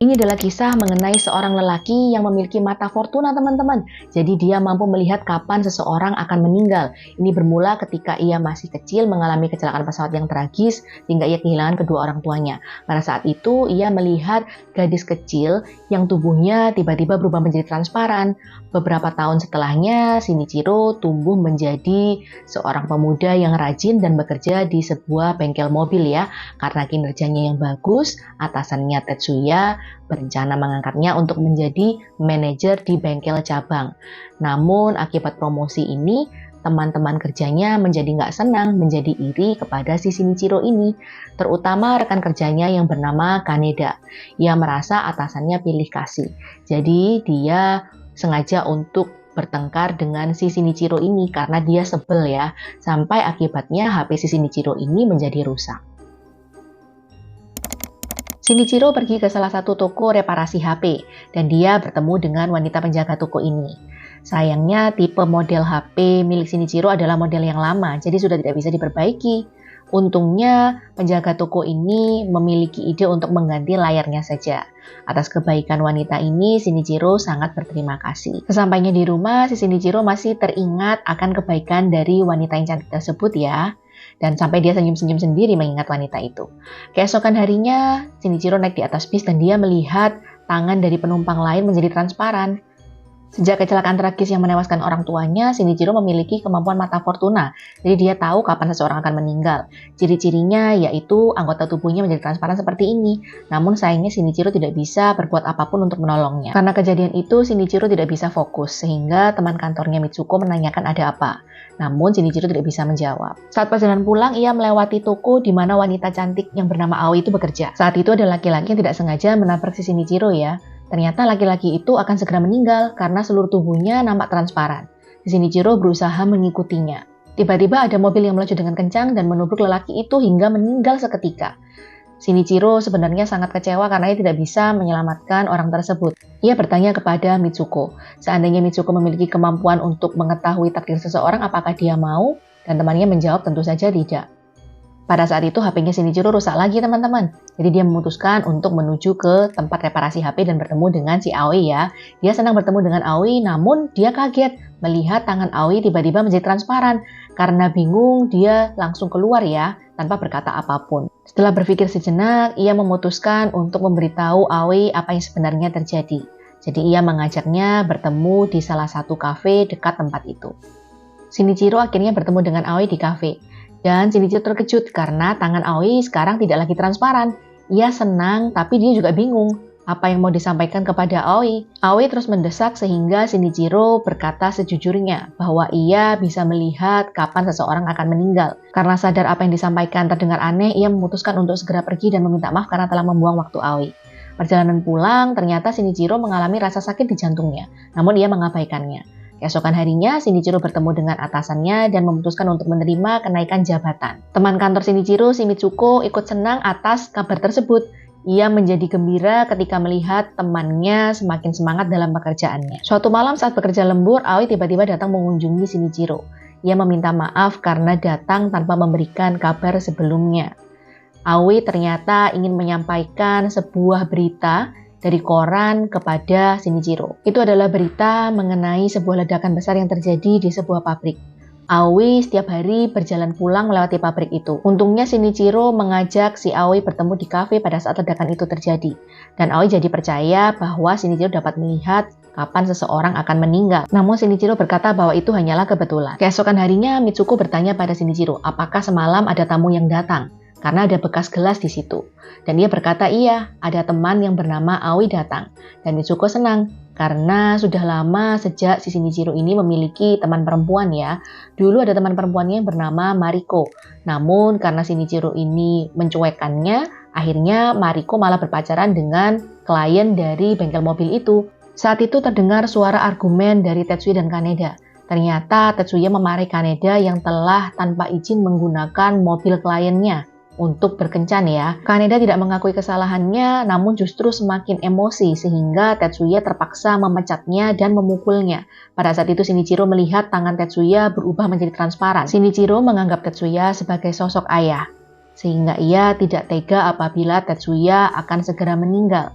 Ini adalah kisah mengenai seorang lelaki yang memiliki mata fortuna, teman-teman. Jadi dia mampu melihat kapan seseorang akan meninggal. Ini bermula ketika ia masih kecil mengalami kecelakaan pesawat yang tragis sehingga ia kehilangan kedua orang tuanya. Pada saat itu ia melihat gadis kecil yang tubuhnya tiba-tiba berubah menjadi transparan. Beberapa tahun setelahnya, Shinichiro tumbuh menjadi seorang pemuda yang rajin dan bekerja di sebuah bengkel mobil ya. Karena kinerjanya yang bagus, atasannya Tetsuya berencana mengangkatnya untuk menjadi manajer di bengkel cabang. Namun akibat promosi ini, teman-teman kerjanya menjadi nggak senang, menjadi iri kepada si Shinichiro ini, terutama rekan kerjanya yang bernama Kaneda. Ia merasa atasannya pilih kasih, jadi dia sengaja untuk bertengkar dengan si Shinichiro ini karena dia sebel ya, sampai akibatnya HP si Shinichiro ini menjadi rusak. Shinichiro pergi ke salah satu toko reparasi HP dan dia bertemu dengan wanita penjaga toko ini. Sayangnya tipe model HP milik Shinichiro adalah model yang lama, jadi sudah tidak bisa diperbaiki. Untungnya penjaga toko ini memiliki ide untuk mengganti layarnya saja. Atas kebaikan wanita ini, Shinichiro sangat berterima kasih. Sesampainya di rumah, si Shinichiro masih teringat akan kebaikan dari wanita yang cantik tersebut ya. Dan sampai dia senyum-senyum sendiri mengingat wanita itu. Keesokan harinya, Shinichiro naik di atas bis dan dia melihat tangan dari penumpang lain menjadi transparan. Sejak kecelakaan tragis yang menewaskan orang tuanya, Shinichiro memiliki kemampuan mata fortuna. Jadi dia tahu kapan seseorang akan meninggal. Ciri-cirinya yaitu anggota tubuhnya menjadi transparan seperti ini. Namun sayangnya Shinichiro tidak bisa berbuat apapun untuk menolongnya. Karena kejadian itu, Shinichiro tidak bisa fokus, sehingga teman kantornya Mitsuko menanyakan ada apa. Namun Shinichiro tidak bisa menjawab. Saat perjalanan pulang, ia melewati toko di mana wanita cantik yang bernama Aoi itu bekerja. Saat itu ada laki-laki yang tidak sengaja menabrak si Shinichiro ya. Ternyata laki-laki itu akan segera meninggal karena seluruh tubuhnya nampak transparan. Shinichiro berusaha mengikutinya. Tiba-tiba ada mobil yang melaju dengan kencang dan menubrak lelaki itu hingga meninggal seketika. Shinichiro sebenarnya sangat kecewa karena ia tidak bisa menyelamatkan orang tersebut. Ia bertanya kepada Mitsuko, seandainya Mitsuko memiliki kemampuan untuk mengetahui takdir seseorang, apakah dia mau? Dan temannya menjawab tentu saja tidak. Pada saat itu HP-nya Shinichiro rusak lagi teman-teman. Jadi dia memutuskan untuk menuju ke tempat reparasi HP dan bertemu dengan si Aoi ya. Dia senang bertemu dengan Aoi, namun dia kaget melihat tangan Aoi tiba-tiba menjadi transparan. Karena bingung, dia langsung keluar ya, tanpa berkata apapun. Setelah berpikir sejenak, ia memutuskan untuk memberitahu Aoi apa yang sebenarnya terjadi. Jadi ia mengajaknya bertemu di salah satu kafe dekat tempat itu. Shinichiro akhirnya bertemu dengan Aoi di kafe. Dan Shinichiro terkejut karena tangan Aoi sekarang tidak lagi transparan. Ia senang tapi dia juga bingung apa yang mau disampaikan kepada Aoi. Aoi terus mendesak sehingga Shinichiro berkata sejujurnya bahwa ia bisa melihat kapan seseorang akan meninggal. Karena sadar apa yang disampaikan terdengar aneh, ia memutuskan untuk segera pergi dan meminta maaf karena telah membuang waktu Aoi. Perjalanan pulang, ternyata Shinichiro mengalami rasa sakit di jantungnya, namun ia mengabaikannya. Keesokan harinya, Shinichiro bertemu dengan atasannya dan memutuskan untuk menerima kenaikan jabatan. Teman kantor Shinichiro, si Mitsuko, ikut senang atas kabar tersebut. Ia menjadi gembira ketika melihat temannya semakin semangat dalam pekerjaannya. Suatu malam saat bekerja lembur, Aoi tiba-tiba datang mengunjungi Shinichiro. Ia meminta maaf karena datang tanpa memberikan kabar sebelumnya. Aoi ternyata ingin menyampaikan sebuah berita dari koran kepada Shinichiro. Itu adalah berita mengenai sebuah ledakan besar yang terjadi di sebuah pabrik. Aoi setiap hari berjalan pulang melewati pabrik itu. Untungnya Shinichiro mengajak si Aoi bertemu di kafe pada saat ledakan itu terjadi. Dan Aoi jadi percaya bahwa Shinichiro dapat melihat kapan seseorang akan meninggal. Namun Shinichiro berkata bahwa itu hanyalah kebetulan. Keesokan harinya Mitsuko bertanya pada Shinichiro, apakah semalam ada tamu yang datang? Karena ada bekas gelas di situ. Dan dia berkata iya, ada teman yang bernama Aoi datang. Dan Mitsuko senang, karena sudah lama sejak si Shinichiro ini memiliki teman perempuan ya. Dulu ada teman perempuannya yang bernama Mariko. Namun karena Shinichiro ini mencuekannya, akhirnya Mariko malah berpacaran dengan klien dari bengkel mobil itu. Saat itu terdengar suara argumen dari Tetsuya dan Kaneda. Ternyata Tetsuya memarahi Kaneda yang telah tanpa izin menggunakan mobil kliennya untuk berkencan ya. Kaneda tidak mengakui kesalahannya, namun justru semakin emosi sehingga Tetsuya terpaksa memecatnya dan memukulnya. Pada saat itu Shinichiro melihat tangan Tetsuya berubah menjadi transparan. Shinichiro menganggap Tetsuya sebagai sosok ayah, sehingga ia tidak tega apabila Tetsuya akan segera meninggal.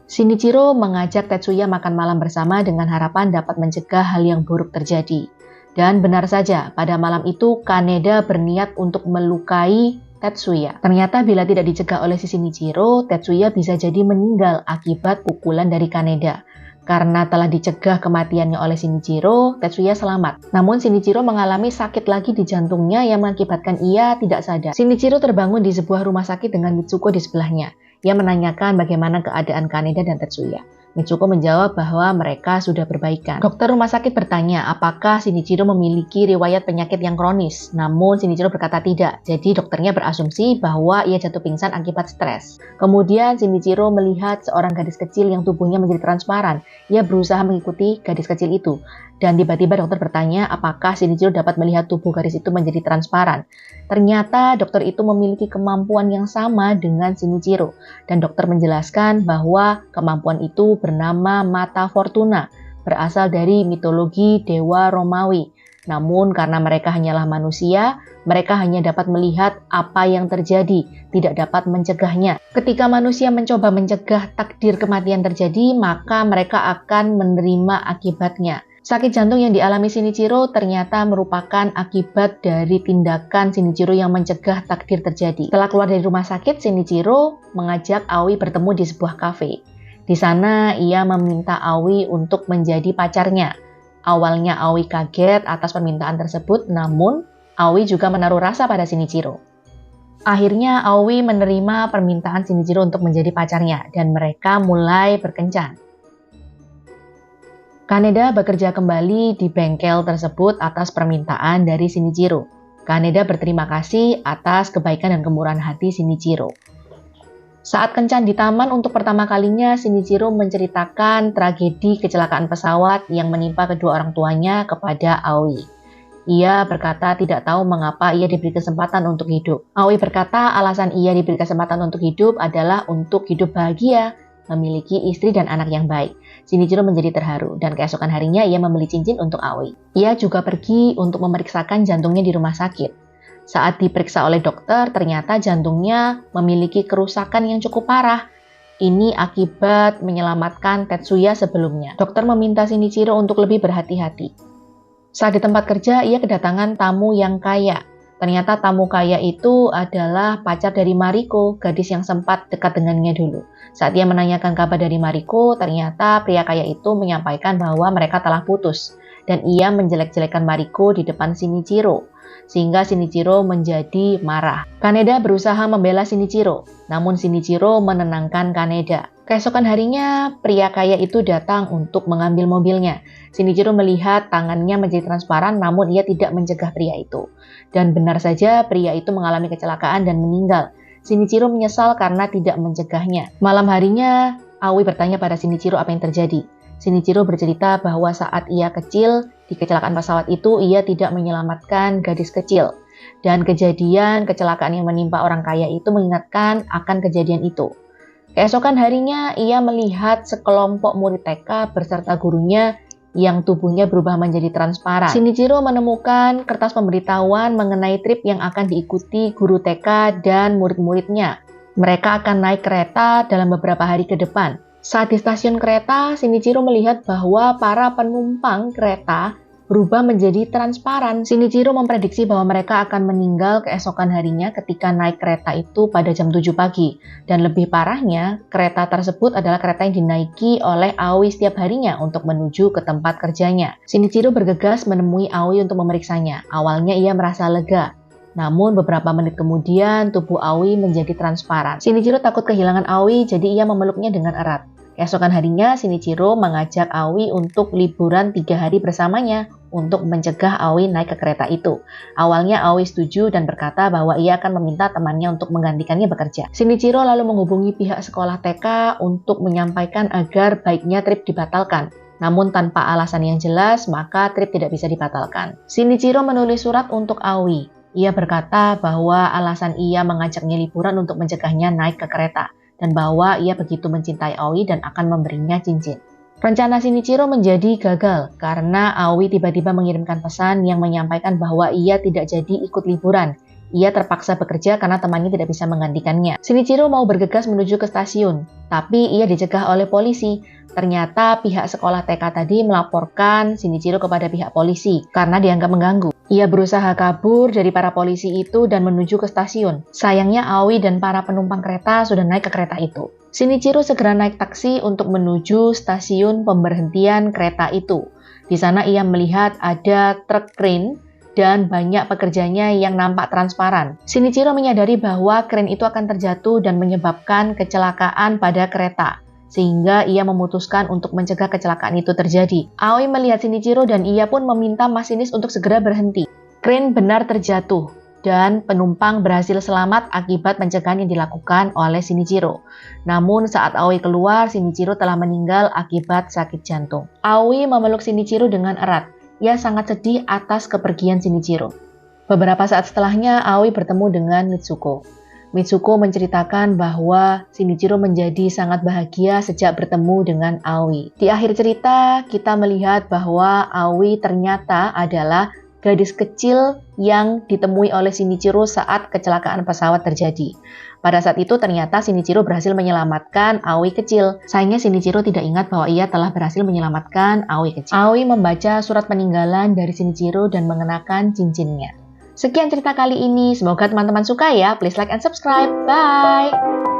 Shinichiro mengajak Tetsuya makan malam bersama dengan harapan dapat mencegah hal yang buruk terjadi. Dan benar saja, pada malam itu Kaneda berniat untuk melukai Tetsuya. Ternyata bila tidak dicegah oleh si Shinichiro, Tetsuya bisa jadi meninggal akibat pukulan dari Kaneda. Karena telah dicegah kematiannya oleh Shinichiro, Tetsuya selamat. Namun Shinichiro mengalami sakit lagi di jantungnya yang mengakibatkan ia tidak sadar. Shinichiro terbangun di sebuah rumah sakit dengan Mitsuko di sebelahnya. Ia menanyakan bagaimana keadaan Kaneda dan Tetsuya. Mitsuko menjawab bahwa mereka sudah berbaikan. Dokter rumah sakit bertanya apakah Shinichiro memiliki riwayat penyakit yang kronis. Namun Shinichiro berkata tidak. Jadi dokternya berasumsi bahwa ia jatuh pingsan akibat stres. Kemudian Shinichiro melihat seorang gadis kecil yang tubuhnya menjadi transparan. Ia berusaha mengikuti gadis kecil itu. Dan tiba-tiba dokter bertanya apakah Shinichiro dapat melihat tubuh gadis itu menjadi transparan. Ternyata dokter itu memiliki kemampuan yang sama dengan Shinichiro. Dan dokter menjelaskan bahwa kemampuan itu bernama Mata Fortuna, berasal dari mitologi dewa Romawi. Namun karena mereka hanyalah manusia, mereka hanya dapat melihat apa yang terjadi, tidak dapat mencegahnya. Ketika manusia mencoba mencegah takdir kematian terjadi, maka mereka akan menerima akibatnya. Sakit jantung yang dialami Shinichiro ternyata merupakan akibat dari tindakan Shinichiro yang mencegah takdir terjadi. Setelah keluar dari rumah sakit, Shinichiro mengajak Aoi bertemu di sebuah kafe. Di sana ia meminta Aoi untuk menjadi pacarnya. Awalnya Aoi kaget atas permintaan tersebut, namun Aoi juga menaruh rasa pada Shinichiro. Akhirnya Aoi menerima permintaan Shinichiro untuk menjadi pacarnya dan mereka mulai berkencan. Kaneda bekerja kembali di bengkel tersebut atas permintaan dari Shinichiro. Kaneda berterima kasih atas kebaikan dan kemurahan hati Shinichiro. Saat kencan di taman untuk pertama kalinya, Shinichiro menceritakan tragedi kecelakaan pesawat yang menimpa kedua orang tuanya kepada Aoi. Ia berkata tidak tahu mengapa ia diberi kesempatan untuk hidup. Aoi berkata alasan ia diberi kesempatan untuk hidup adalah untuk hidup bahagia, memiliki istri dan anak yang baik. Shinichiro menjadi terharu dan keesokan harinya ia membeli cincin untuk Aoi. Ia juga pergi untuk memeriksakan jantungnya di rumah sakit. Saat diperiksa oleh dokter, ternyata jantungnya memiliki kerusakan yang cukup parah. Ini akibat menyelamatkan Tetsuya sebelumnya. Dokter meminta Shinichiro untuk lebih berhati-hati. Saat di tempat kerja, ia kedatangan tamu yang kaya. Ternyata tamu kaya itu adalah pacar dari Mariko, gadis yang sempat dekat dengannya dulu. Saat ia menanyakan kabar dari Mariko, ternyata pria kaya itu menyampaikan bahwa mereka telah putus. Dan ia menjelek-jelekan Mariko di depan Shinichiro, sehingga Shinichiro menjadi marah. Kaneda berusaha membela Shinichiro, namun Shinichiro menenangkan Kaneda. Keesokan harinya, pria kaya itu datang untuk mengambil mobilnya. Shinichiro melihat tangannya menjadi transparan, namun ia tidak mencegah pria itu. Dan benar saja, pria itu mengalami kecelakaan dan meninggal. Shinichiro menyesal karena tidak mencegahnya. Malam harinya, Aoi bertanya pada Shinichiro apa yang terjadi. Shinichiro bercerita bahwa saat ia kecil, di kecelakaan pesawat itu ia tidak menyelamatkan gadis kecil. Dan kejadian kecelakaan yang menimpa orang kaya itu mengingatkan akan kejadian itu. Keesokan harinya, ia melihat sekelompok murid TK beserta gurunya yang tubuhnya berubah menjadi transparan. Shinichiro menemukan kertas pemberitahuan mengenai trip yang akan diikuti guru TK dan murid-muridnya. Mereka akan naik kereta dalam beberapa hari ke depan. Saat di stasiun kereta, Shinichiro melihat bahwa para penumpang kereta berubah menjadi transparan. Shinichiro memprediksi bahwa mereka akan meninggal keesokan harinya ketika naik kereta itu pada jam 7 pagi. Dan lebih parahnya, kereta tersebut adalah kereta yang dinaiki oleh Aoi setiap harinya untuk menuju ke tempat kerjanya. Shinichiro bergegas menemui Aoi untuk memeriksanya. Awalnya ia merasa lega. Namun beberapa menit kemudian tubuh Aoi menjadi transparan. Shinichiro takut kehilangan Aoi, jadi ia memeluknya dengan erat. Keesokan harinya, Shinichiro mengajak Aoi untuk liburan 3 hari bersamanya untuk mencegah Aoi naik ke kereta itu. Awalnya Aoi setuju dan berkata bahwa ia akan meminta temannya untuk menggantikannya bekerja. Shinichiro lalu menghubungi pihak sekolah TK untuk menyampaikan agar baiknya trip dibatalkan. Namun tanpa alasan yang jelas, maka trip tidak bisa dibatalkan. Shinichiro menulis surat untuk Aoi. Ia berkata bahwa alasan ia mengajaknya liburan untuk mencegahnya naik ke kereta, dan bahwa ia begitu mencintai Aoi dan akan memberinya cincin. Rencana Shinichiro menjadi gagal karena Aoi tiba-tiba mengirimkan pesan yang menyampaikan bahwa ia tidak jadi ikut liburan. Ia terpaksa bekerja karena temannya tidak bisa menggantikannya. Shinichiro mau bergegas menuju ke stasiun, tapi ia dicegah oleh polisi. Ternyata pihak sekolah TK tadi melaporkan Shinichiro kepada pihak polisi karena dianggap mengganggu. Ia berusaha kabur dari para polisi itu dan menuju ke stasiun. Sayangnya Aoi dan para penumpang kereta sudah naik ke kereta itu. Shinichiro segera naik taksi untuk menuju stasiun pemberhentian kereta itu. Di sana ia melihat ada truk krain dan banyak pekerjanya yang nampak transparan. Shinichiro menyadari bahwa krain itu akan terjatuh dan menyebabkan kecelakaan pada kereta, sehingga ia memutuskan untuk mencegah kecelakaan itu terjadi. Aoi melihat Shinichiro dan ia pun meminta masinis untuk segera berhenti. Krain benar terjatuh dan penumpang berhasil selamat akibat pencegahan yang dilakukan oleh Shinichiro. Namun saat Aoi keluar, Shinichiro telah meninggal akibat sakit jantung. Aoi memeluk Shinichiro dengan erat. Ia sangat sedih atas kepergian Shinichiro. Beberapa saat setelahnya, Aoi bertemu dengan Mitsuko. Mitsuko menceritakan bahwa Shinichiro menjadi sangat bahagia sejak bertemu dengan Aoi. Di akhir cerita, kita melihat bahwa Aoi ternyata adalah gadis kecil yang ditemui oleh Shinichiro saat kecelakaan pesawat terjadi. Pada saat itu ternyata Shinichiro berhasil menyelamatkan Aoi kecil. Sayangnya Shinichiro tidak ingat bahwa ia telah berhasil menyelamatkan Aoi kecil. Aoi membaca surat peninggalan dari Shinichiro dan mengenakan cincinnya. Sekian cerita kali ini, semoga teman-teman suka ya. Please like and subscribe. Bye!